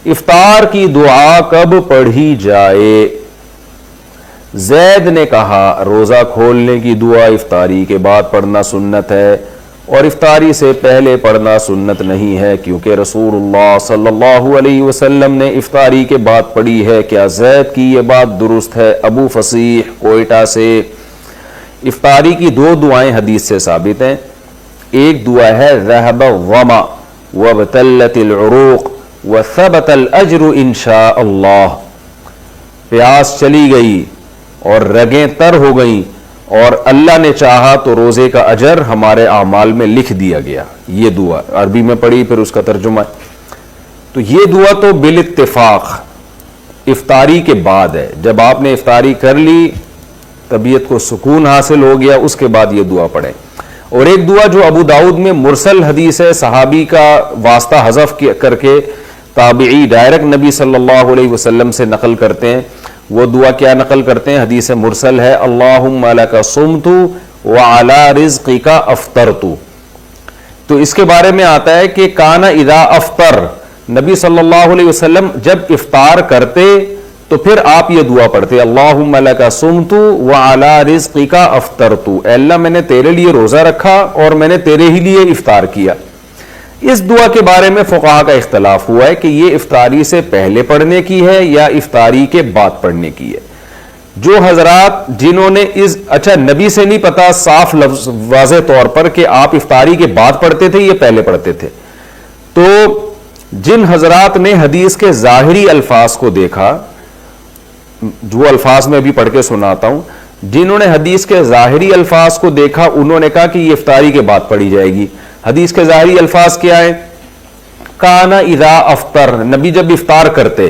افطار کی دعا کب پڑھی جائے؟ زید نے کہا روزہ کھولنے کی دعا افطاری کے بعد پڑھنا سنت ہے اور افطاری سے پہلے پڑھنا سنت نہیں ہے، کیونکہ رسول اللہ صلی اللہ علیہ وسلم نے افطاری کے بعد پڑھی ہے۔ کیا زید کی یہ بات درست ہے؟ ابو فصیح کوئٹہ سے۔ افطاری کی دو دعائیں حدیث سے ثابت ہیں۔ ایک دعا ہے ذهب الظما وابتلت العروق وثبت الاجر انشاء اللہ، پیاس چلی گئی اور رگیں تر ہو گئیں اور اللہ نے چاہا تو روزے کا اجر ہمارے اعمال میں لکھ دیا گیا۔ یہ دعا عربی میں پڑھی، پھر اس کا ترجمہ۔ تو یہ دعا تو بالاتفاق افطاری کے بعد ہے، جب آپ نے افطاری کر لی، طبیعت کو سکون حاصل ہو گیا، اس کے بعد یہ دعا پڑھیں۔ اور ایک دعا جو ابو داؤد میں مرسل حدیث ہے، صحابی کا واسطہ حذف کر کے تابعی ڈائریکٹ نبی صلی اللہ علیہ وسلم سے نقل کرتے ہیں۔ وہ دعا کیا نقل کرتے ہیں؟ حدیث مرسل ہے، اللہم لک صمت وعلی رزقک افطرت۔ تو اس کے بارے میں آتا ہے کہ کان اذا افطر، نبی صلی اللہ علیہ وسلم جب افطار کرتے تو پھر آپ یہ دعا پڑھتے، اللہم لک صمت وعلی رزقک افطرت، اے اللہ میں نے تیرے لیے روزہ رکھا اور میں نے تیرے ہی لیے افطار کیا۔ اس دعا کے بارے میں فقہا کا اختلاف ہوا ہے کہ یہ افطاری سے پہلے پڑھنے کی ہے یا افطاری کے بعد پڑھنے کی ہے۔ جو حضرات جنہوں نے اچھا نبی سے نہیں پتا صاف لفظ واضح طور پر کہ آپ افطاری کے بعد پڑھتے تھے یہ پہلے پڑھتے تھے، تو جن حضرات نے حدیث کے ظاہری الفاظ کو دیکھا، جو الفاظ میں ابھی پڑھ کے سناتا ہوں، جنہوں نے حدیث کے ظاہری الفاظ کو دیکھا انہوں نے کہا کہ یہ افطاری کے بعد پڑھی جائے گی۔ حدیث کے ظاہری الفاظ کیا ہے؟ کانا اذا افطر، نبی جب افطار کرتے،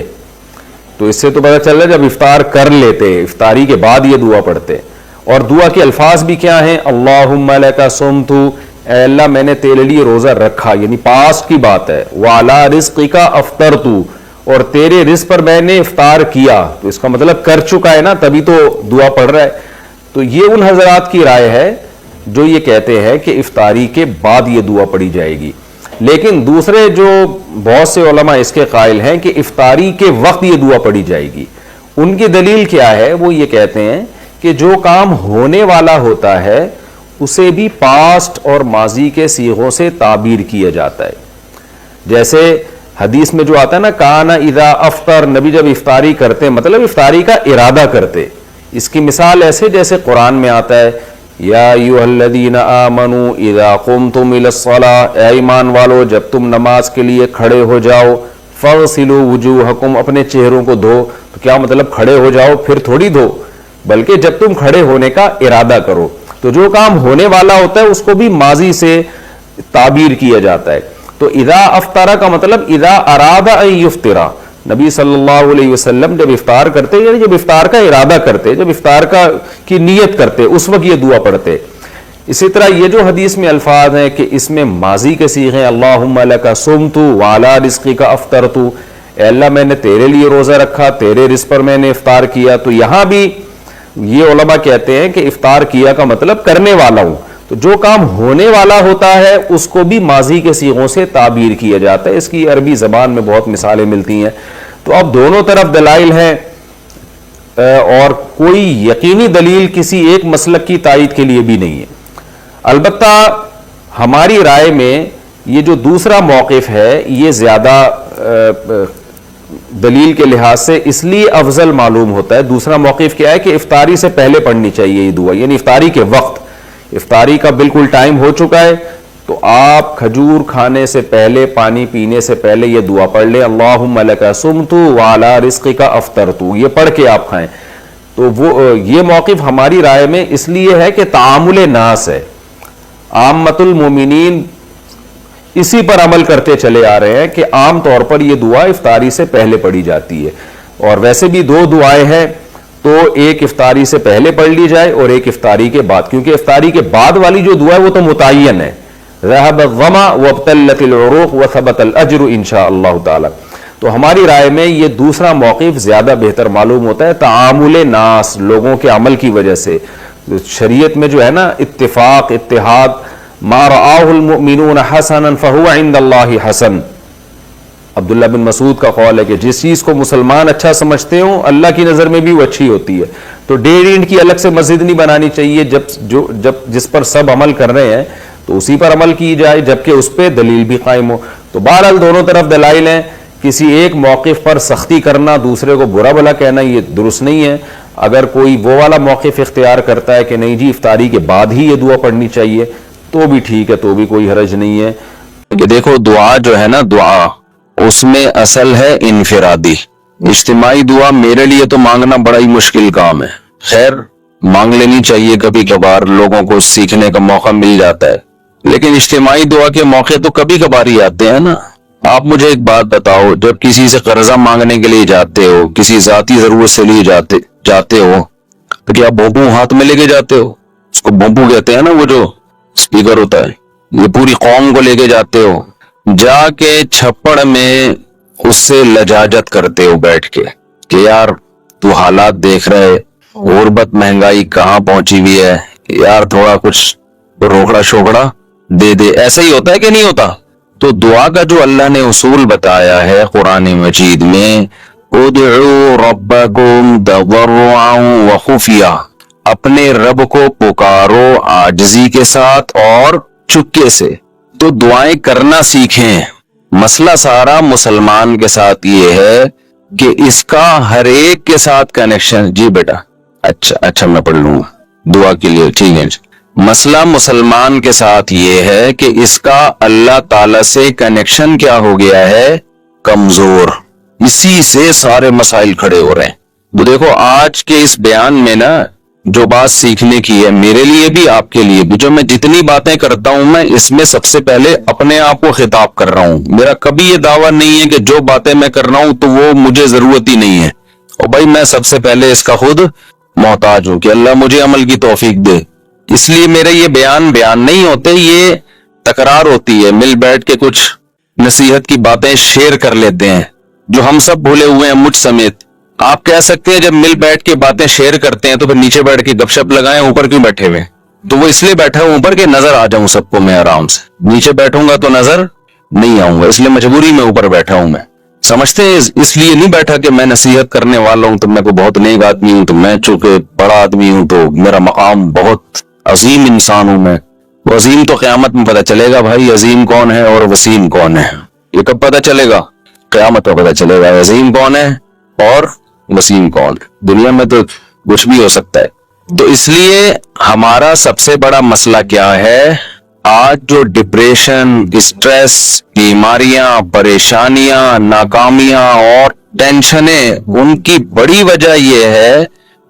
تو اس سے تو پتہ چل رہا ہے جب افطار کر لیتے افطاری کے بعد یہ دعا پڑھتے۔ اور دعا کے الفاظ بھی کیا ہیں؟ اللہم لک صمت، اے اللہ میں نے تیرے لیے روزہ رکھا، یعنی پاسٹ کی بات ہے، وعلی رزقک افطرت، اور تیرے رزق پر میں نے افطار کیا، تو اس کا مطلب کر چکا ہے نا، تبھی تو دعا پڑھ رہا ہے۔ تو یہ ان حضرات کی رائے ہے جو یہ کہتے ہیں کہ افطاری کے بعد یہ دعا پڑھی جائے گی، لیکن دوسرے جو بہت سے علماء اس کے قائل ہیں کہ افطاری کے وقت یہ دعا پڑھی جائے گی۔ ان کی دلیل کیا ہے؟ وہ یہ کہتے ہیں کہ جو کام ہونے والا ہوتا ہے اسے بھی پاسٹ اور ماضی کے صیغوں سے تعبیر کیا جاتا ہے۔ جیسے حدیث میں جو آتا ہے نا، کانا اذا افطر، نبی جب افطاری کرتے مطلب افطاری کا ارادہ کرتے۔ اس کی مثال ایسے جیسے قرآن میں آتا ہے، یا ایھا الذین آمنوا اذا قمتم الی الصلاۃ، اے ایمان والو جب تم نماز کے لیے کھڑے ہو جاؤ، فاغسلوا وجوہکم، اپنے چہروں کو دھو۔ تو کیا مطلب کھڑے ہو جاؤ پھر تھوڑی دھو، بلکہ جب تم کھڑے ہونے کا ارادہ کرو۔ تو جو کام ہونے والا ہوتا ہے اس کو بھی ماضی سے تعبیر کیا جاتا ہے۔ تو اذا افطر کا مطلب اذا اراد ان یفطر، نبی صلی اللہ علیہ وسلم جب افطار کرتے، یعنی جب افطار کا ارادہ کرتے، جب افطار کی نیت کرتے، اس وقت یہ دعا پڑھتے۔ اسی طرح یہ جو حدیث میں الفاظ ہیں کہ اس میں ماضی کے صیغے، اللہم لک صمت وعلی رزقک افطرت، اے اللہ میں نے تیرے لیے روزہ رکھا، تیرے رزق پر میں نے افطار کیا۔ تو یہاں بھی یہ علماء کہتے ہیں کہ افطار کیا کا مطلب کرنے والا ہوں۔ تو جو کام ہونے والا ہوتا ہے اس کو بھی ماضی کے صیغوں سے تعبیر کیا جاتا ہے۔ اس کی عربی زبان میں بہت مثالیں ملتی ہیں۔ تو اب دونوں طرف دلائل ہیں اور کوئی یقینی دلیل کسی ایک مسلک کی تائید کے لیے بھی نہیں ہے۔ البتہ ہماری رائے میں یہ جو دوسرا موقف ہے یہ زیادہ دلیل کے لحاظ سے اس لیے افضل معلوم ہوتا ہے۔ دوسرا موقف کیا ہے کہ افطاری سے پہلے پڑھنی چاہیے یہ دعا، یعنی افطاری کے وقت، افطاری کا بالکل ٹائم ہو چکا ہے تو آپ کھجور کھانے سے پہلے، پانی پینے سے پہلے یہ دعا پڑھ لیں، اللہم لک صمت وعلی رزقک افطرت، یہ پڑھ کے آپ کھائیں۔ تو یہ موقف ہماری رائے میں اس لیے ہے کہ تعامل ناس ہے، عامۃ المومنین اسی پر عمل کرتے چلے آ رہے ہیں کہ عام طور پر یہ دعا افطاری سے پہلے پڑھی جاتی ہے۔ اور ویسے بھی دو دعائیں ہیں، تو ایک افطاری سے پہلے پڑھ لی جائے اور ایک افطاری کے بعد، کیونکہ افطاری کے بعد والی جو دعا ہے وہ تو متعین ہے، ذهب الظما وابتلت العروق وثبت الاجر انشاء اللہ تعالی۔ تو ہماری رائے میں یہ دوسرا موقف زیادہ بہتر معلوم ہوتا ہے، تعامل ناس، لوگوں کے عمل کی وجہ سے۔ شریعت میں جو ہے نا اتفاق، اتحاد، ما رآہ المؤمنون حسنا فهو عند اللہ حسن۔ عبداللہ بن مسعود کا قول ہے کہ جس چیز کو مسلمان اچھا سمجھتے ہوں اللہ کی نظر میں بھی وہ اچھی ہوتی ہے. تو ڈیڑھ اینٹ کی الگ سے مسجد نہیں بنانی چاہیے. جب جس پر سب عمل کر رہے ہیں تو اسی پر عمل کی جائے, جبکہ اس پہ دلیل بھی قائم ہو. تو بہرحال دونوں طرف دلائل ہیں. کسی ایک موقف پر سختی کرنا, دوسرے کو برا بھلا کہنا, یہ درست نہیں ہے. اگر کوئی وہ والا موقف اختیار کرتا ہے کہ نہیں جی افطاری کے بعد ہی یہ دعا پڑھنی چاہیے, تو بھی ٹھیک ہے, تو بھی کوئی حرج نہیں ہے. کہ دیکھو دعا جو ہے نا, دعا اس میں اصل ہے انفرادی. اجتماعی دعا میرے لیے تو مانگنا بڑا ہی مشکل کام ہے. خیر مانگ لینی چاہیے, کبھی کبھار لوگوں کو سیکھنے کا موقع مل جاتا ہے, لیکن اجتماعی دعا کے موقع تو کبھی کبھار ہی آتے ہیں نا. آپ مجھے ایک بات بتاؤ, جب کسی سے قرضہ مانگنے کے لیے جاتے ہو, کسی ذاتی ضرورت سے لیے جاتے ہو, تو کیا بھونپو ہاتھ میں لے کے جاتے ہو؟ اس کو بھونپو کہتے ہیں نا, وہ جو اسپیکر ہوتا ہے. یہ پوری قوم کو لے کے جاتے ہو, جا کے چھپڑ میں اس سے لجاجت کرتے ہو بیٹھ کے کہ یار تو حالات دیکھ رہے, غربت مہنگائی کہاں پہنچی ہوئی ہے, یار تھوڑا کچھ روکڑا شوکڑا دے دے. ایسا ہی ہوتا ہے کہ نہیں ہوتا؟ تو دعا کا جو اللہ نے اصول بتایا ہے قرآن مجید میں, ادعوا ربکم تضرعا وخفیا, اپنے رب کو پکارو عاجزی کے ساتھ اور چپکے سے. تو دعائیں کرنا سیکھیں. مسئلہ سارا مسلمان کے ساتھ یہ ہے کہ اس کا ہر ایک کے ساتھ کنیکشن. جی بیٹا, اچھا میں پڑھ لوں دعا کے لیے, ٹھیک ہے. مسئلہ مسلمان کے ساتھ یہ ہے کہ اس کا اللہ تعالی سے کنیکشن کیا ہو گیا ہے, کمزور. اسی سے سارے مسائل کھڑے ہو رہے ہیں. تو دیکھو آج کے اس بیان میں نا جو بات سیکھنے کی ہے, میرے لیے بھی آپ کے لیے بھی, جو میں جتنی باتیں کرتا ہوں میں اس میں سب سے پہلے اپنے آپ کو خطاب کر رہا ہوں. میرا کبھی یہ دعویٰ نہیں ہے کہ جو باتیں میں کر رہا ہوں تو وہ مجھے ضرورت ہی نہیں ہے. اور بھائی میں سب سے پہلے اس کا خود محتاج ہوں کہ اللہ مجھے عمل کی توفیق دے. اس لیے میرے یہ بیان نہیں ہوتے, یہ تکرار ہوتی ہے. مل بیٹھ کے کچھ نصیحت کی باتیں شیئر کر لیتے ہیں جو ہم سب بھولے ہوئے ہیں, مجھ سمیت. آپ کہہ سکتے ہیں جب مل بیٹھ کے باتیں شیئر کرتے ہیں تو پھر نیچے بیٹھ کے گپ شپ لگائیں, اوپر کیوں بیٹھے ہوئے؟ تو وہ اس لیے بیٹھا ہوں اوپر کہ نظر آ جاؤں سب کو میں آرام سے. نیچے بیٹھوں گا تو نظر نہیں آؤں گا, اس لیے مجبوری میں اوپر بیٹھا ہوں. میں سمجھتے ہیں اس لیے نہیں بیٹھا کہ میں نصیحت کرنے والا ہوں تو میں کوئی بہت نیک آدمی ہوں, تو میں چونکہ بڑا آدمی ہوں تو میرا مقام بہت عظیم انسان ہوں میں. وہ عظیم تو قیامت میں پتہ چلے گا بھائی, عظیم کون ہے اور وسیم کون ہے. یہ کب پتہ چلے گا؟ قیامت میں پتہ چلے گا عظیم کون ہے اور وسیم کون ہے. دنیا میں تو کچھ بھی ہو سکتا ہے. تو اس لیے ہمارا سب سے بڑا مسئلہ کیا ہے, آج جو ڈپریشن, اسٹریس, بیماریاں, پریشانیاں, ناکامیاں اور ٹینشنیں, ان کی بڑی وجہ یہ ہے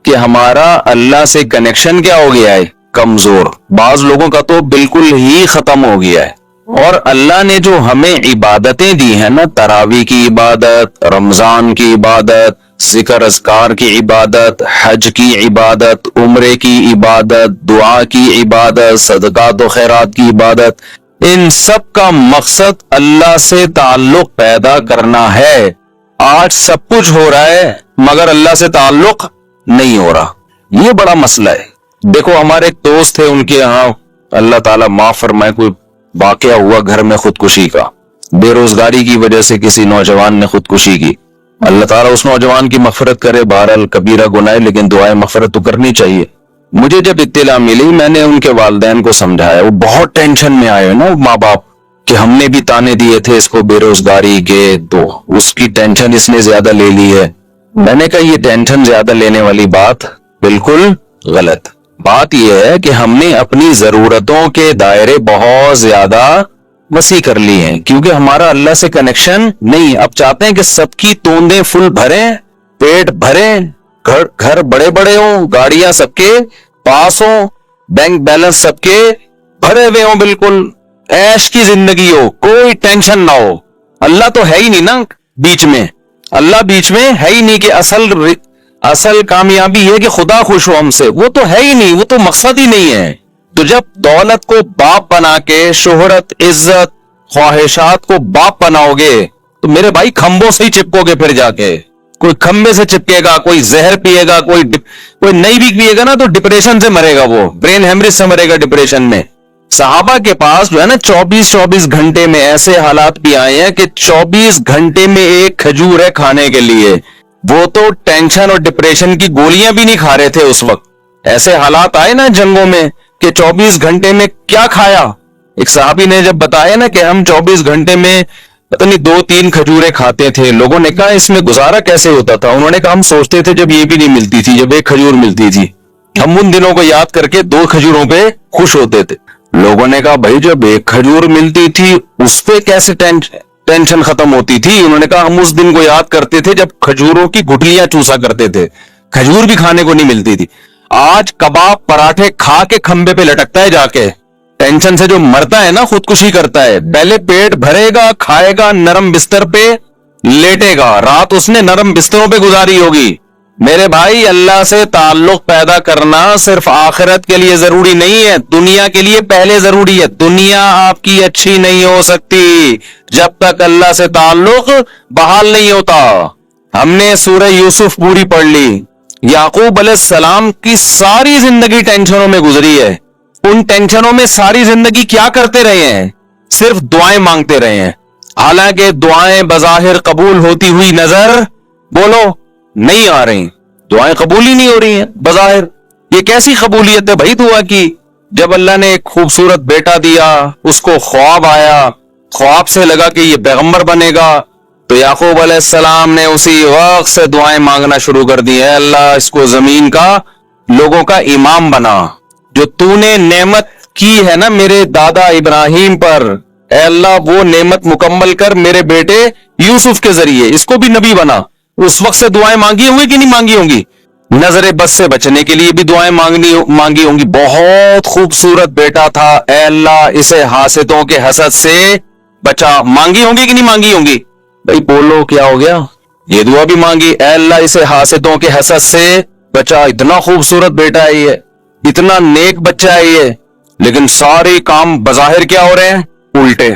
کہ ہمارا اللہ سے کنیکشن کیا ہو گیا ہے, کمزور. بعض لوگوں کا تو بالکل ہی ختم ہو گیا ہے. اور اللہ نے جو ہمیں عبادتیں دی ہیں نا, تراویح کی عبادت, رمضان کی عبادت, ذکر اذکار کی عبادت, حج کی عبادت, عمرے کی عبادت, دعا کی عبادت, صدقات و خیرات کی عبادت, ان سب کا مقصد اللہ سے تعلق پیدا کرنا ہے. آج سب کچھ ہو رہا ہے مگر اللہ سے تعلق نہیں ہو رہا. یہ بڑا مسئلہ ہے. دیکھو ہمارے ایک دوست تھے, ان کے یہاں اللہ تعالیٰ معاف فرمائے کوئی واقعہ ہوا گھر میں خودکشی کا. بے روزگاری کی وجہ سے کسی نوجوان نے خودکشی کی. اللہ تعالیٰ اس نوجوان کی مغفرت کرے. بہرحال کبیرہ گناہ, لیکن دعائیں مغفرت تو کرنی چاہیے. مجھے جب اطلاع ملی میں نے ان کے والدین کو سمجھایا. وہ بہت ٹینشن میں آئے نا ماں باپ, کہ ہم نے بھی تانے دیے تھے اس کو بے روزگاری کے, تو اس کی ٹینشن اس نے زیادہ لے لی ہے. میں نے کہا یہ ٹینشن زیادہ لینے والی بات بالکل غلط. بات یہ ہے کہ ہم نے اپنی ضرورتوں کے دائرے بہت زیادہ وسیع کر لی ہیں, کیونکہ ہمارا اللہ سے کنیکشن نہیں. اب چاہتے ہیں کہ سب کی توندیں فل بھریں, پیٹ بھریں, گھر بڑے بڑے ہوں, گاڑیاں سب کے پاس ہوں, بینک بیلنس سب کے بھرے ہوئے ہوں, بالکل عیش کی زندگی ہو, کوئی ٹینشن نہ ہو. اللہ تو ہے ہی نہیں نا بیچ میں. اللہ بیچ میں ہے ہی نہیں کہ اصل کامیابی ہے کہ خدا خوش ہو ہم سے. وہ تو ہے ہی نہیں, وہ تو مقصد ہی نہیں ہے. تو جب دولت کو باپ بنا کے, شہرت, عزت, خواہشات کو باپ بناؤ گے تو میرے بھائی کھمبوں سے ہی چپکو گے. پھر جا کے کوئی کھمبے سے چپکے گا, کوئی زہر پیے گا, کوئی نہیں بھی پیے گا نا تو ڈپریشن سے مرے گا, وہ برین ہیمریج سے مرے گا ڈپریشن میں. صحابہ کے پاس جو ہے نا 24 گھنٹے میں ایسے حالات بھی آئے ہیں کہ 24 گھنٹے میں ایک کھجور ہے کھانے کے لیے. وہ تو ٹینشن اور ڈپریشن کی گولیاں بھی نہیں کھا رہے تھے اس وقت. ایسے حالات آئے نا جنگوں میں کہ 24 گھنٹے میں کیا کھایا. ایک صحابی نے جب بتایا نا کہ ہم 24 گھنٹے میں پتہ نہیں 2-3 کھجوریں کھاتے تھے, لوگوں نے کہا اس میں گزارا کیسے ہوتا تھا. انہوں نے کہا ہم سوچتے تھے جب یہ بھی نہیں ملتی تھی, جب ایک کھجور ملتی تھی, ہم ان دنوں کو یاد کر کے 2 کھجوروں پہ خوش ہوتے تھے. لوگوں نے کہا بھائی جب ایک کھجور ملتی تھی اس پہ کیسے ٹینشن ختم ہوتی تھی. انہوں نے کہا ہم اس دن کو یاد کرتے تھے جب کھجوروں کی گٹلیاں چوسا کرتے تھے, کھجور بھی کھانے کو نہیں ملتی تھی. آج کباب پراٹھے کھا کے کھمبے پہ لٹکتا ہے جا کے. ٹینشن سے جو مرتا ہے نا خودکشی کرتا ہے. پہلے پیٹ بھرے گا, کھائے گا, نرم بستر پہ لیٹے گا, رات اس نے نرم بستروں پہ گزاری ہوگی. میرے بھائی اللہ سے تعلق پیدا کرنا صرف آخرت کے لیے ضروری نہیں ہے, دنیا کے لیے پہلے ضروری ہے. دنیا آپ کی اچھی نہیں ہو سکتی جب تک اللہ سے تعلق بحال نہیں ہوتا. ہم نے سورہ یوسف پوری پڑھ لی. یعقوب علیہ السلام کی ساری زندگی ٹینشنوں میں گزری ہے. ان ٹینشنوں میں ساری زندگی کیا کرتے رہے ہیں؟ صرف دعائیں مانگتے رہے ہیں. حالانکہ دعائیں بظاہر قبول ہوتی ہوئی نظر بولو نہیں آ رہی, دعائیں قبول ہی نہیں ہو رہی ہیں بظاہر. یہ کیسی قبولیت ہے بھائی دعا کی؟ جب اللہ نے ایک خوبصورت بیٹا دیا, اس کو خواب آیا, خواب سے لگا کہ یہ پیغمبر بنے گا, تو یعقوب علیہ السلام نے اسی وقت سے دعائیں مانگنا شروع کر دی. اے اللہ اس کو زمین کا لوگوں کا امام بنا, جو تو نے نعمت کی ہے نا میرے دادا ابراہیم پر, اے اللہ وہ نعمت مکمل کر میرے بیٹے یوسف کے ذریعے, اس کو بھی نبی بنا. اس وقت سے دعائیں مانگی ہوں گی کہ نہیں مانگی ہوں گی؟ نظر بد سے بچنے کے لیے بھی دعائیں مانگی ہوں گی. بہت خوبصورت بیٹا تھا, اے اللہ اسے حاسدوں کے حسد سے بچا, مانگی ہوں گی کہ نہیں مانگی ہوں گی؟ بھائی بولو کیا ہو گیا؟ یہ دعا بھی مانگی, اے اللہ اسے حاسدوں کے حسد سے بچا. اتنا خوبصورت بیٹا ہے یہ, اتنا نیک بچہ ہے یہ, لیکن سارے کام بظاہر کیا ہو رہے ہیں؟ الٹے.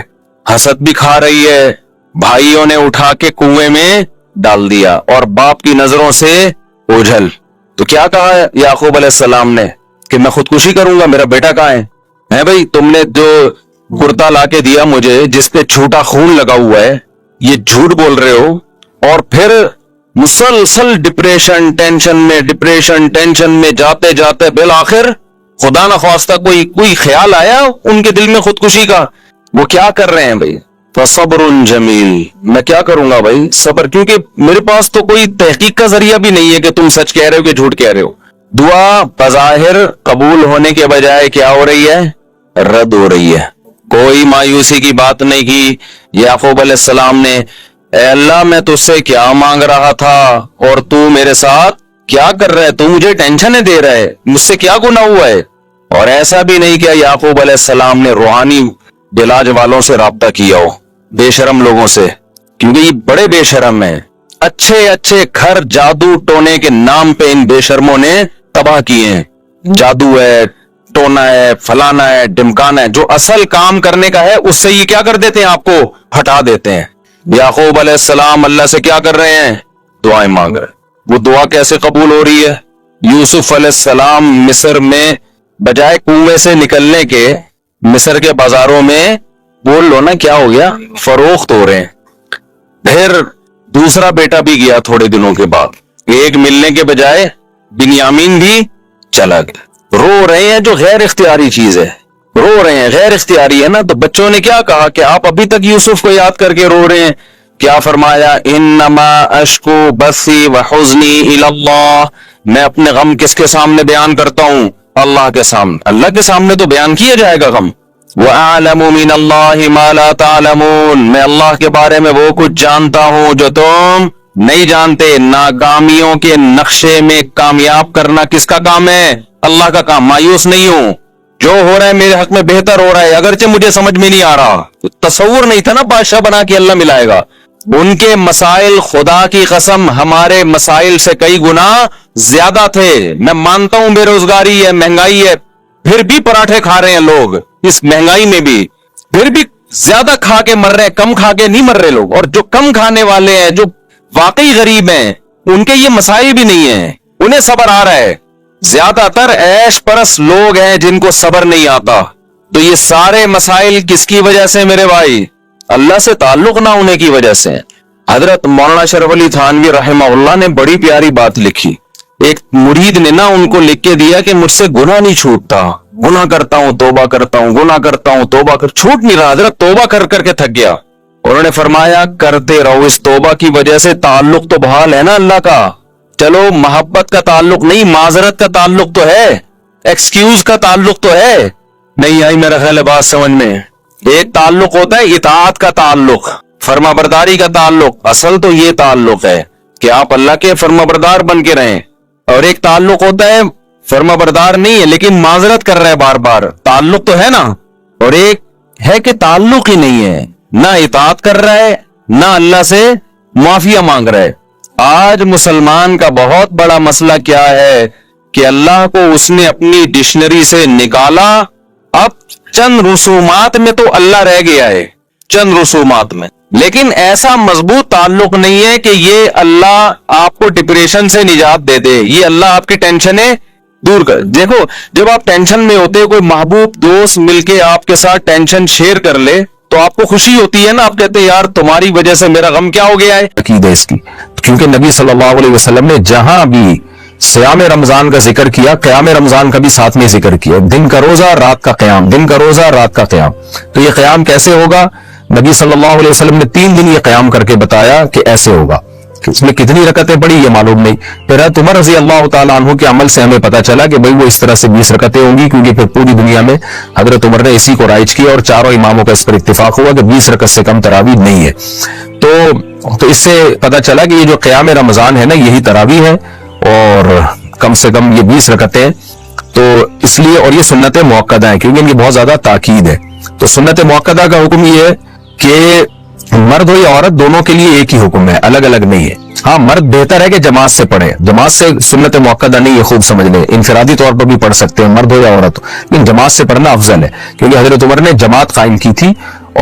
حسد بھی کھا رہی ہے, بھائیوں نے اٹھا کے کنویں میں ڈال دیا اور باپ کی نظروں سے اوجھل. تو کیا کہا ہے یعقوب علیہ السلام نے کہ میں خودکشی کروں گا, میرا بیٹا کہاں ہے بھائی؟ تم نے جو کرتا لا کے دیا مجھے جس پہ چھوٹا خون لگا ہوا ہے, یہ جھوٹ بول رہے ہو, اور پھر مسلسل ڈپریشن ٹینشن میں جاتے جاتے بالآخر خدا نخواستہ کوئی خیال آیا ان کے دل میں خودکشی کا. وہ کیا کر رہے ہیں بھائی؟ فصبر جمیل. میں کیا کروں گا بھائی؟ صبر, کیونکہ میرے پاس تو کوئی تحقیق کا ذریعہ بھی نہیں ہے کہ تم سچ کہہ رہے ہو کہ جھوٹ کہہ رہے ہو. دعا بظاہر قبول ہونے کے بجائے کیا ہو رہی ہے؟ رد ہو رہی ہے. کوئی مایوسی کی بات نہیں کی یعقوب علیہ السلام نے. اے اللہ میں تجھ سے کیا مانگ رہا تھا اور تو میرے ساتھ کیا کر رہا ہے؟ تو مجھے ٹینشنیں دے رہا ہے, مجھ سے کیا گناہ ہوا ہے؟ اور ایسا بھی نہیں کہ یعقوب علیہ السلام نے روحانی علاج والوں سے رابطہ کیا ہو, بے شرم لوگوں سے, کیونکہ یہ بڑے بے شرم ہیں. اچھے گھر جادو ٹونے کے نام پہ ان بے شرموں نے تباہ کیے ہیں. جادو ہے, ٹونا ہے, فلانا ہے, ڈمکانا ہے, جو اصل کام کرنے کا ہے اس سے یہ کیا کر دیتے ہیں؟ آپ کو ہٹا دیتے ہیں. یعقوب علیہ السلام اللہ سے کیا کر رہے ہیں؟ دعائیں مانگ رہے ہیں. وہ دعا کیسے قبول ہو رہی ہے؟ یوسف علیہ السلام مصر میں بجائے کنویں سے نکلنے کے مصر کے بازاروں میں بول لو نا کیا ہو گیا, فروخت ہو رہے ہیں. پھر دوسرا بیٹا بھی گیا تھوڑے دنوں کے بعد, ایک ملنے کے بجائے بنیامین بھی چلا گیا. رو رہے ہیں, جو غیر اختیاری چیز ہے, رو رہے ہیں, غیر اختیاری ہے نا. تو بچوں نے کیا کہا کہ آپ ابھی تک یوسف کو یاد کر کے رو رہے ہیں. کیا فرمایا؟ انما اشکو بثی وحزنی الی اللہ. میں اپنے غم کس کے سامنے بیان کرتا ہوں؟ اللہ کے سامنے. اللہ کے سامنے تو بیان کیا جائے گا غم. وَأَعْلَمُ مِنَ اللَّهِ مَا لَا تَعْلَمُونَ. میں اللہ کے بارے میں وہ کچھ جانتا ہوں جو تم نہیں جانتے. ناکامیوں کے نقشے میں کامیاب کرنا کس کا کام ہے؟ اللہ کا کام. مایوس نہیں ہوں, جو ہو رہا ہے میرے حق میں بہتر ہو رہا ہے, اگرچہ مجھے سمجھ میں نہیں آ رہا. تصور نہیں تھا نا بادشاہ بنا کے اللہ ملائے گا. ان کے مسائل خدا کی قسم ہمارے مسائل سے کئی گنا زیادہ تھے. میں مانتا ہوں بے روزگاری ہے, مہنگائی ہے, پھر بھی پراٹھے کھا رہے ہیں لوگ اس مہنگائی میں بھی, پھر بھی زیادہ کھا کے مر رہے ہیں, کم کھا کے نہیں مر رہے لوگ. اور جو کم کھانے والے ہیں, جو واقعی غریب ہیں, ان کے یہ مسائل بھی نہیں ہیں, انہیں صبر آ رہا ہے. زیادہ تر عیش پرست لوگ ہیں جن کو صبر نہیں آتا, تو یہ سارے مسائل کس کی وجہ سے میرے بھائی؟ اللہ سے تعلق نہ ہونے کی وجہ سے۔ حضرت مولانا شرف علی تھانوی رحمہ اللہ نے بڑی پیاری بات لکھی۔ ایک مرید نے نا ان کو لکھ کے دیا کہ مجھ سے گناہ نہیں چھوٹتا، گناہ کرتا ہوں توبہ کرتا ہوں، گناہ کرتا ہوں توبہ چھوٹ نہیں رہا، حضرت توبہ کر کر کے تھک گیا۔ انہوں نے فرمایا کرتے رہو، اس توبہ کی وجہ سے تعلق تو بحال ہے نا اللہ کا۔ چلو محبت کا تعلق نہیں، معذرت کا تعلق تو ہے، ایکسکیوز کا تعلق تو ہے۔ نہیں آئی میرا خیال ہے بات سمجھ میں۔ ایک تعلق ہوتا ہے اطاعت کا تعلق، فرما برداری کا تعلق، اصل تو یہ تعلق ہے کہ آپ اللہ کے فرما بردار بن کے رہیں۔ اور ایک تعلق ہوتا ہے فرما بردار نہیں ہے لیکن معذرت کر رہا ہے بار بار، تعلق تو ہے نا۔ اور ایک ہے کہ تعلق ہی نہیں ہے، نہ اطاعت کر رہا ہے نہ اللہ سے معافیہ مانگ رہا ہے۔ آج مسلمان کا بہت بڑا مسئلہ کیا ہے کہ اللہ کو اس نے اپنی ڈکشنری سے نکالا، اب چند رسومات میں تو اللہ رہ گیا ہے، چند رسومات میں، لیکن ایسا مضبوط تعلق نہیں ہے کہ یہ اللہ آپ کو ڈپریشن سے نجات دے دے، یہ اللہ آپ کی ٹینشنیں دور کر۔ دیکھو جب آپ ٹینشن میں ہوتے، کوئی محبوب دوست مل کے آپ کے ساتھ ٹینشن شیئر کر لے تو آپ کو خوشی ہوتی ہے نا، آپ کہتے ہیں یار تمہاری وجہ سے میرا غم کیا ہو گیا ہے۔ عقیدہ اس کی، کیونکہ نبی صلی اللہ علیہ وسلم نے جہاں بھی صیام رمضان کا ذکر کیا، قیام رمضان کا بھی ساتھ میں ذکر کیا، دن کا روزہ رات کا قیام، دن کا روزہ رات کا قیام۔ تو یہ قیام کیسے ہوگا؟ نبی صلی اللہ علیہ وسلم نے 3 دن یہ قیام کر کے بتایا کہ ایسے ہوگا۔ اس میں کتنی رکعتیں پڑھی یہ معلوم نہیں۔ پھر حضرت عمر رضی اللہ تعالیٰ عنہ کے عمل سے ہمیں پتا چلا کہ بھئی وہ اس طرح سے 20 رکعتیں ہوں گی، کیونکہ پھر پوری دنیا میں حضرت عمر نے اسی کو رائج کیا اور چاروں اماموں کا اس پر اتفاق ہوا کہ 20 رکعت سے کم تراویح نہیں ہے۔ تو اس سے پتا چلا کہ یہ جو قیام رمضان ہے نا، یہی تراویح ہے اور کم سے کم یہ 20 رکعتیں۔ تو اس لیے، اور یہ سنت موقدہ ہیں کیونکہ ان کی بہت زیادہ تاکید ہے۔ تو سنت موقدہ کا حکم یہ ہے کہ مرد ہو یا عورت دونوں کے لیے ایک ہی حکم ہے، الگ الگ نہیں ہے۔ ہاں مرد بہتر ہے کہ جماعت سے پڑھے، جماعت سے سنت موقدہ نہیں ہے، خوب سمجھ لیں، انفرادی طور پر بھی پڑھ سکتے ہیں مرد ہو یا عورت ہو، لیکن جماعت سے پڑھنا افضل ہے، کیونکہ حضرت عمر نے جماعت قائم کی تھی،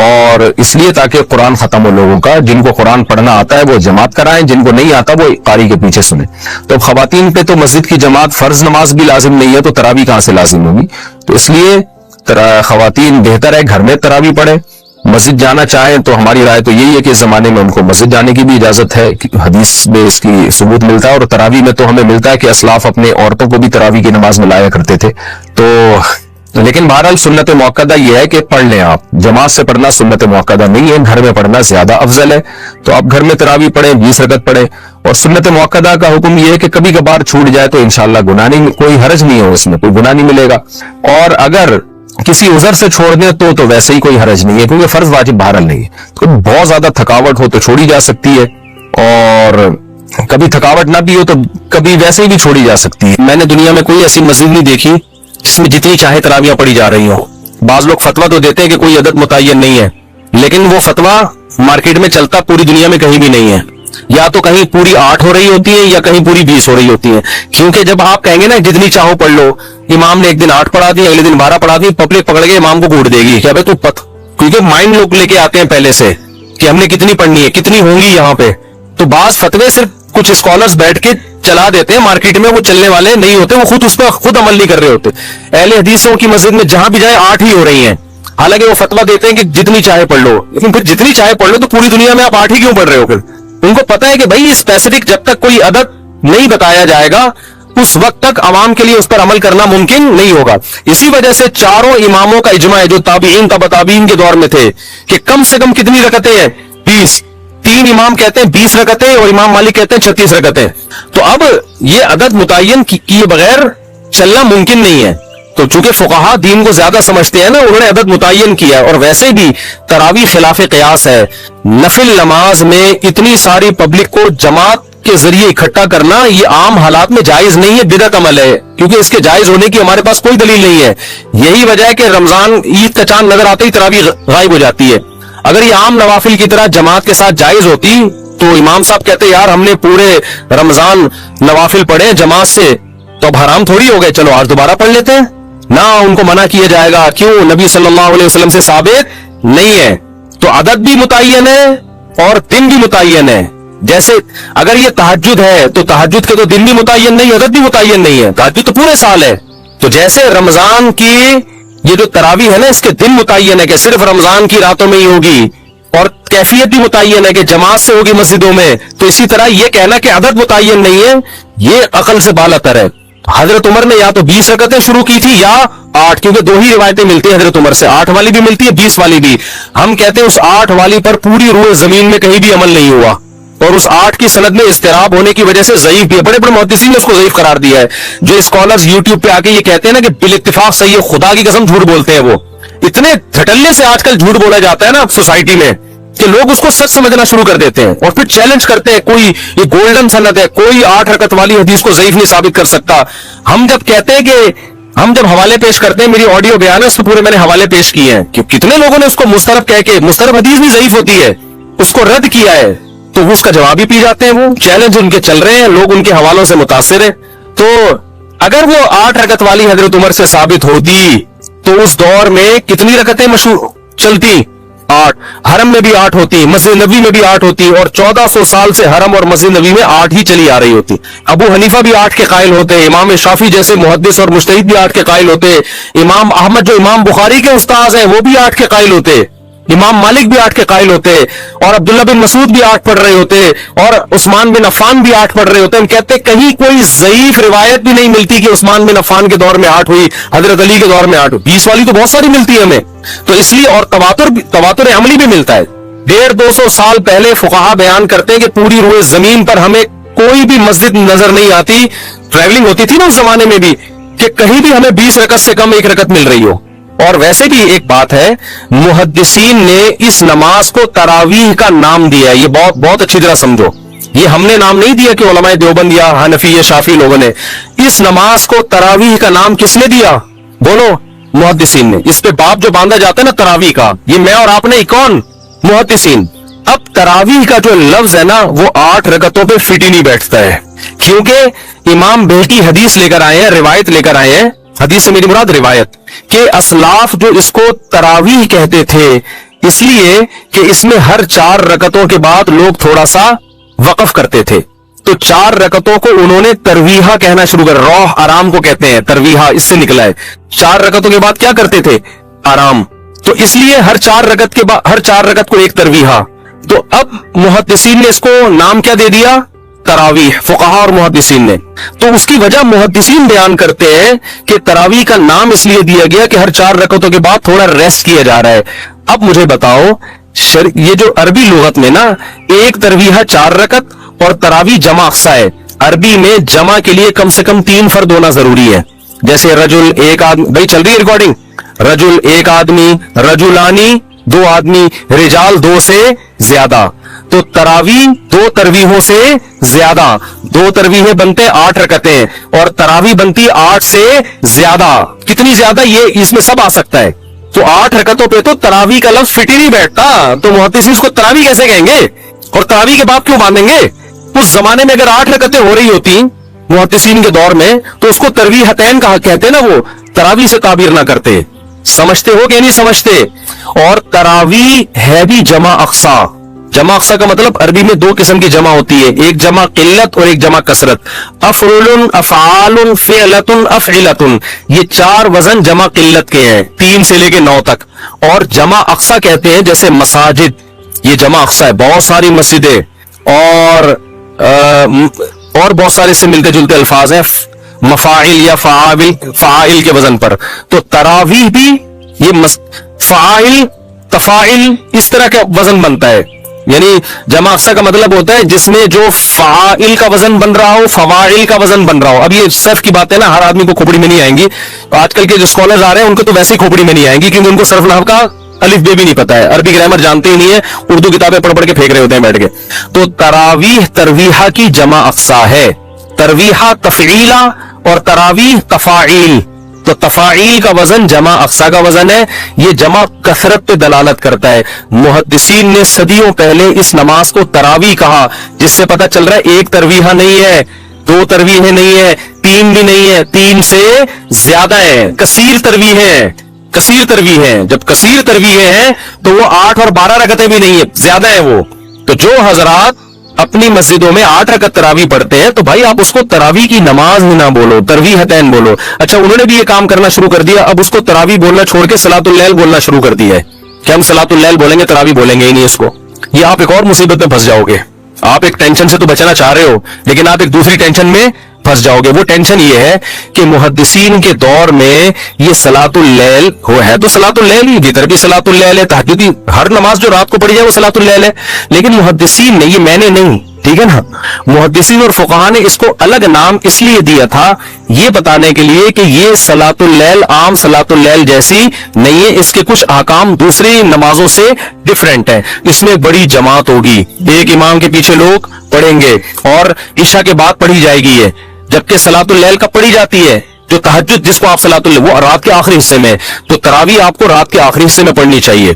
اور اس لیے تاکہ قرآن ختم ہو لوگوں کا، جن کو قرآن پڑھنا آتا ہے وہ جماعت کرائیں، جن کو نہیں آتا وہ قاری کے پیچھے سنیں۔ تو اب خواتین پہ تو مسجد کی جماعت فرض نماز بھی لازم نہیں ہے، تو تراویح کہاں سے لازم ہوگی؟ تو اس لیے خواتین بہتر ہے گھر میں تراویح پڑھیں۔ مسجد جانا چاہیں تو ہماری رائے تو یہی ہے کہ اس زمانے میں ان کو مسجد جانے کی بھی اجازت ہے، حدیث میں اس کی ثبوت ملتا ہے، اور تراویح میں تو ہمیں ملتا ہے کہ اسلاف اپنے عورتوں کو بھی تراویح کی نماز میں لایا کرتے تھے۔ تو لیکن بہرحال سنت موقدہ یہ ہے کہ پڑھ لیں آپ، جماعت سے پڑھنا سنت موقدہ نہیں ہے، گھر میں پڑھنا زیادہ افضل ہے۔ تو آپ گھر میں تراویح پڑھیں، 20 رکعت پڑھیں، اور سنت موقدہ کا حکم یہ ہے کہ کبھی کبھار چھوٹ جائے تو انشاءاللہ گناہ نہیں، کوئی حرج نہیں ہے، اس میں کوئی گناہ نہیں ملے گا، اور اگر کسی عذر سے چھوڑ دیں تو ویسے ہی کوئی حرج نہیں ہے، کیونکہ فرض واجب بہرحال نہیں ہے۔ تو بہت زیادہ تھکاوٹ ہو تو چھوڑی جا سکتی ہے، اور کبھی تھکاوٹ نہ بھی ہو تو کبھی ویسے ہی بھی چھوڑی جا سکتی ہے۔ میں نے دنیا میں کوئی ایسی مسجد نہیں دیکھی جس میں جتنی چاہے تراویحیں پڑھی جا رہی ہوں۔ بعض لوگ فتویٰ تو دیتے ہیں کہ کوئی عدد متعین نہیں ہے، لیکن وہ فتویٰ مارکیٹ میں چلتا پوری دنیا میں کہیں بھی نہیں ہے، یا تو کہیں پوری 8 ہو رہی ہوتی ہے یا کہیں پوری 20 ہو رہی ہوتی ہے، کیونکہ جب آپ کہیں گے نا جتنی چاہو پڑھ لو، امام نے ایک دن 8 پڑھا دی، اگلے دن 12 پڑھا دی، پبلک پکڑ کے امام کو کوٹ دے گی کہ تو کیونکہ مائنڈ لوگ لے کے آتے ہیں پہلے سے کہ ہم نے کتنی پڑھنی ہے، کتنی ہوں گی یہاں پہ۔ تو بعض فتوے صرف کچھ اسکالرز بیٹھ کے چلا دیتے ہیں مارکیٹ میں، وہ چلنے والے نہیں ہوتے، وہ خود اس پر خود عمل نہیں کر رہے ہوتے۔ اہل حدیثوں کی مسجد میں جہاں بھی جائیں 8 ہی ہو رہی ہیں، حالانکہ وہ فتویٰ دیتے ہیں کہ جتنی چاہے پڑھ لو، لیکن پھر جتنی چاہے پڑھ لو تو پوری دنیا میں آپ 8 ہی کیوں پڑھ رہے ہو؟ پھر ان کو پتا ہے کہ بھائی اسپیسیفک جب تک کوئی عدد نہیں بتایا جائے گا اس وقت تک عوام کے لیے اس پر عمل کرنا ممکن نہیں ہوگا۔ اسی وجہ سے چاروں اماموں کا اجماع ہے جو تابعین تبع تابعین کے دور میں تھے کہ کم سے کم کتنی رکعتیں ہیں؟ 20۔ 3 امام کہتے ہیں 20 رکعتیں اور امام مالک کہتے ہیں 36 رکعتیں۔ تو اب یہ عدد متعین کیے بغیر چلنا ممکن نہیں ہے۔ تو چونکہ فقہا دین کو زیادہ سمجھتے ہیں نا، انہوں نے عدد متعین کیا ہے، اور ویسے بھی تراویح خلاف قیاس ہے۔ نفل نماز میں اتنی ساری پبلک کو جماعت کے ذریعے اکٹھا کرنا یہ عام حالات میں جائز نہیں ہے، بدعت عمل ہے، کیونکہ اس کے جائز ہونے کی ہمارے پاس کوئی دلیل نہیں ہے۔ یہی وجہ ہے کہ رمضان عید کا چاند نظر آتے ہی تراویح غائب ہو جاتی ہے۔ اگر یہ عام نوافل کی طرح جماعت کے ساتھ جائز ہوتی تو امام صاحب کہتے یار ہم نے پورے رمضان نوافل پڑھے جماعت سے، تو اب حرام تھوڑی ہو گئے، چلو آج دوبارہ پڑھ لیتے ہیں نا، ان کو منع کیا جائے گا، کیوں؟ نبی صلی اللہ علیہ وسلم سے ثابت نہیں ہے۔ تو عدد بھی متعین ہے اور دن بھی متعین ہے۔ جیسے اگر یہ تہجد ہے تو تہجد کے تو دن بھی متعین نہیں، عدد بھی متعین نہیں ہے، تہجد تو پورے سال ہے۔ تو جیسے رمضان کی یہ جو تراویح ہے نا اس کے دن متعین ہے کہ صرف رمضان کی راتوں میں ہی ہوگی، اور کیفیت بھی متعین ہے کہ جماعت سے ہوگی مسجدوں میں، تو اسی طرح یہ کہنا کہ عدد متعین نہیں ہے یہ عقل سے بالاتر ہے۔ حضرت عمر نے یا تو 20 رکعتیں شروع کی تھی یا 8، کیونکہ دو ہی روایتیں ملتی ہیں حضرت عمر سے، 8 والی بھی ملتی ہے 20 والی بھی۔ ہم کہتے ہیں اس 8 والی پر پوری روح زمین میں کہیں بھی عمل نہیں ہوا، اور اس 8 کی سند میں اضطراب ہونے کی وجہ سے ضعیف بھی ہے، بڑے بڑے محدثین نے اس کو ضعیف قرار دیا ہے۔ جو اسکالرز یوٹیوب پہ آ کے یہ کہتے ہیں نا کہ بالاتفاق صحیح ہے، خدا کی قسم جھوٹ بولتے ہیں، وہ اتنے دھٹلے سے آج کل جھوٹ بولا جاتا ہے نا سوسائٹی میں کہ لوگ اس کو سچ سمجھنا شروع کر دیتے ہیں اور پھر چیلنج کرتے ہیں، کوئی یہ گولڈن سند ہے، کوئی 8 رکعت والی حدیث کو ضعیف نہیں ثابت کر سکتا۔ ہم جب کہتے ہیں کہ ہم جب حوالے پیش کرتے ہیں، میری آڈیو بیان ہے اس پہ پورے میں نے حوالے پیش کیے ہیں کہ کتنے لوگوں نے اس کو مسترب کہہ کے مسترب حدیث بھی ضعیف ہوتی ہے اس کو رد کیا ہے، تو اس کا جواب ہی پی جاتے ہیں۔ وہ چیلنج ان کے چل رہے ہیں، لوگ ان کے حوالوں سے متاثر ہیں۔ تو اگر وہ 8 رکعت والی حضرت عمر سے ثابت ہوتی تو اس دور میں کتنی رکعتیں مشہور چلتی؟ 8۔ حرم میں بھی 8 ہوتی، مسجد نبوی میں بھی 8 ہوتی، اور 1400 سال سے حرم اور مسجد نبوی میں 8 ہی چلی آ رہی ہوتی۔ ابو حنیفہ بھی 8 کے قائل ہوتے، امام شافعی جیسے محدث اور مجتہد بھی 8 کے قائل ہوتے، امام احمد جو امام بخاری کے استاذ ہیں وہ بھی 8 کے قائل ہوتے، امام مالک بھی 8 کے قائل ہوتے، اور عبداللہ بن مسعود بھی 8 پڑھ رہے ہوتے، اور عثمان بن عفان بھی 8 پڑھ رہے ہوتے۔ ہم کہتے کہیں کوئی ضعیف روایت بھی نہیں ملتی کہ عثمان بن عفان کے دور میں 8 ہوئی، حضرت علی کے دور میں 8 ہوئی۔ 20 والی تو بہت ساری ملتی ہے ہمیں، تو اس لیے، اور تواتر عملی بھی ملتا ہے۔ 150-200 سال پہلے فقہا بیان کرتے ہیں کہ پوری روئے زمین پر ہمیں کوئی بھی مسجد نظر نہیں آتی، ٹریولنگ ہوتی تھی نا اس زمانے میں بھی، کہ کہیں بھی ہمیں 20 رکعت سے کم 1 رکعت مل رہی ہو۔ اور ویسے بھی ایک بات ہے، محدثین نے اس نماز کو تراویح کا نام دیا ہے، یہ بہت اچھی طرح سمجھو، یہ ہم نے نام نہیں دیا کہ علماء دیوبند یا حنفی یا شافعی لوگوں نے، اس نماز کو تراویح کا نام کس نے دیا؟ بولو، محدثین نے۔ اس پہ باب جو باندھا جاتا ہے نا تراویح کا، یہ میں اور آپ نے، کون؟ محدثین۔ اب تراویح کا جو لفظ ہے نا وہ 8 رکعتوں پہ فٹ ہی نہیں بیٹھتا ہے، کیونکہ امام بہقی حدیث لے کر آئے ہیں، روایت لے کر آئے ہیں، حدیث سے میری مراد روایت، کہ اسلاف جو اس کو تراویح کہتے تھے اس لیے کہ اس میں ہر 4 رکعتوں کے بعد لوگ تھوڑا سا وقف کرتے تھے، تو 4 رکعتوں کو انہوں نے ترویحہ کہنا شروع کر، روح آرام کو کہتے ہیں، ترویحہ اس سے نکلا ہے۔ 4 رکعتوں کے بعد کیا کرتے تھے؟ آرام، تو اس لیے ہر 4 رکعت کے بعد، ہر 4 رکعت کو ایک ترویحہ۔ تو اب محدثین نے اس کو نام کیا دے دیا؟ تراویح، فقہا اور محدثین نے۔ تو اس کی وجہ محدثین بیان کرتے ہیں کہ تراویح کا نام اس لیے دیا گیا کہ ہر 4 رکعتوں کے بعد تھوڑا ریسٹ کیا جا رہا ہے۔ اب مجھے بتاؤ، یہ جو عربی لغت میں نا ایک ترویحہ 4 رکعت اور تراویح جمع اقصی ہے، عربی میں جمع کے لیے کم سے کم 3 فرد ہونا ضروری ہے، جیسے رجل ایک آدمی، بھائی چل رہی ہے ریکارڈنگ، رجل ایک آدمی، رجلانی 2 آدمی، رجال 2 سے زیادہ، تو تراویح 2 ترویحوں سے زیادہ، 2 ترویحیں بنتے 8 رکعتیں، اور تراویح بنتی 8 سے زیادہ۔ کتنی زیادہ؟ یہ اس میں سب آ سکتا ہے، تو 8 رکعتوں پہ تو تراویح کا لفظ فٹ ہی نہیں بیٹھتا، تو محدثین اس کو تراویح کیسے کہیں گے؟ اور تراویح کے بعد کیوں باندھیں گے؟ اس زمانے میں اگر 8 رکعتیں ہو رہی ہوتی محدثین کے دور میں تو اس کو ترویحتین کہا کہتے نا، وہ تراویح سے تعبیر نہ کرتے۔ سمجھتے ہو کہ نہیں سمجھتے؟ اور تراویح ہے بھی جمع اقصی۔ جمع اقصی کا مطلب عربی میں 2 قسم کی جمع ہوتی ہے، ایک جمع قلت اور ایک جمع کثرت۔ افعل، افعال، فعلت، افعلت، یہ 4 وزن جمع قلت کے ہیں، 3 سے لے کے 9 تک۔ اور جمع اقصی کہتے ہیں جیسے مساجد، یہ جمع اقصی ہے، بہت ساری مسجدیں، اور بہت سارے سے ملتے جلتے الفاظ ہیں، مفاعل یا فعائل کے وزن پر۔ تو تراویح بھی یہ فعائل، تفاعل اس طرح کا وزن بنتا ہے، یعنی جمع اقصی کا مطلب ہوتا ہے جس میں جو فعائل کا وزن بن رہا ہو، فواعل کا وزن بن رہا ہو۔ اب یہ صرف کی بات ہے نا، ہر آدمی کو کھوپڑی میں نہیں آئیں گی، آج کل کے جو اسکالرز آ رہے ہیں ان کو تو ویسے ہی کھوپڑی میں نہیں آئیں گی، کیونکہ ان کو صرف نحو کا الف بے بھی نہیں پتا ہے، عربی گرامر جانتے ہی نہیں ہے، اردو کتابیں پڑھ کے پھینک رہے ہوتے ہیں بیٹھ کے۔ تو تراویح ترویحہ کی جمع اقصی ہے، ترویحہ تفعیلہ اور تراویح تفاعیل۔ تو تفاعیل کا وزن جمع اقصی کا وزن ہے، یہ جمع کثرت پہ دلالت کرتا ہے۔ محدثین نے صدیوں پہلے اس نماز کو تراویح کہا، جس سے پتہ چل رہا ہے ایک ترویحہ نہیں ہے، 2 ترویحیں نہیں ہے، 3 بھی نہیں ہے، 3 سے زیادہ ہے، کثیر ترویحیں، کثیر ترویحیں۔ جب کثیر ترویحیں ہیں تو وہ 8 اور 12 رکعتیں بھی نہیں ہے، زیادہ ہے وہ۔ تو جو حضرات اپنی مسجدوں میں 8 رکعت تراویح پڑھتے ہیں تو بھائی آپ اس کو تراویح کی نماز ہی نہ بولو، تراویحتین بولو. اچھا انہوں نے بھی یہ کام کرنا شروع کر دیا، اب اس کو تراویح بولنا چھوڑ کے صلاۃ اللیل بولنا شروع کر دیا ہے کہ ہم صلاۃ اللیل بولیں گے، تراویح بولیں گے ہی نہیں اس کو. یہ آپ ایک اور مصیبت میں پھنس جاؤ گے. آپ ایک ٹینشن سے تو بچنا چاہ رہے ہو لیکن آپ ایک دوسری ٹینشن میں پھنس جاؤ گے. وہ ٹینشن یہ ہے کہ محدثین کے دور میں یہ صلاۃ اللیل ہے تو صلاۃ اللیل ہی، وتر بھی صلاۃ اللیل ہے، تہجدی ہر نماز جو رات کو پڑھی جائے وہ صلاۃ اللیل ہے. لیکن محدثین نے، یہ میں نے نہیں، ٹھیک ہے نا، محدثین اور فقہاء نے اس کو الگ نام اس لیے دیا تھا یہ بتانے کے لیے کہ یہ صلاۃ اللیل عام صلاۃ اللیل جیسی نہیں ہے، اس کے کچھ احکام دوسری نمازوں سے ڈیفرنٹ ہے. اس میں ایک بڑی جماعت ہوگی، ایک امام کے پیچھے لوگ پڑھیں گے اور عشاء کے بعد پڑھی جائے گی ہے، جبکہ صلاۃ اللیل کب پڑھی جاتی ہے؟ جو تہجد جس کو آپ صلاۃ اللیل، وہ رات کے آخری حصے میں، تو تراویح آپ کو رات کے آخری حصے میں پڑھنی چاہیے.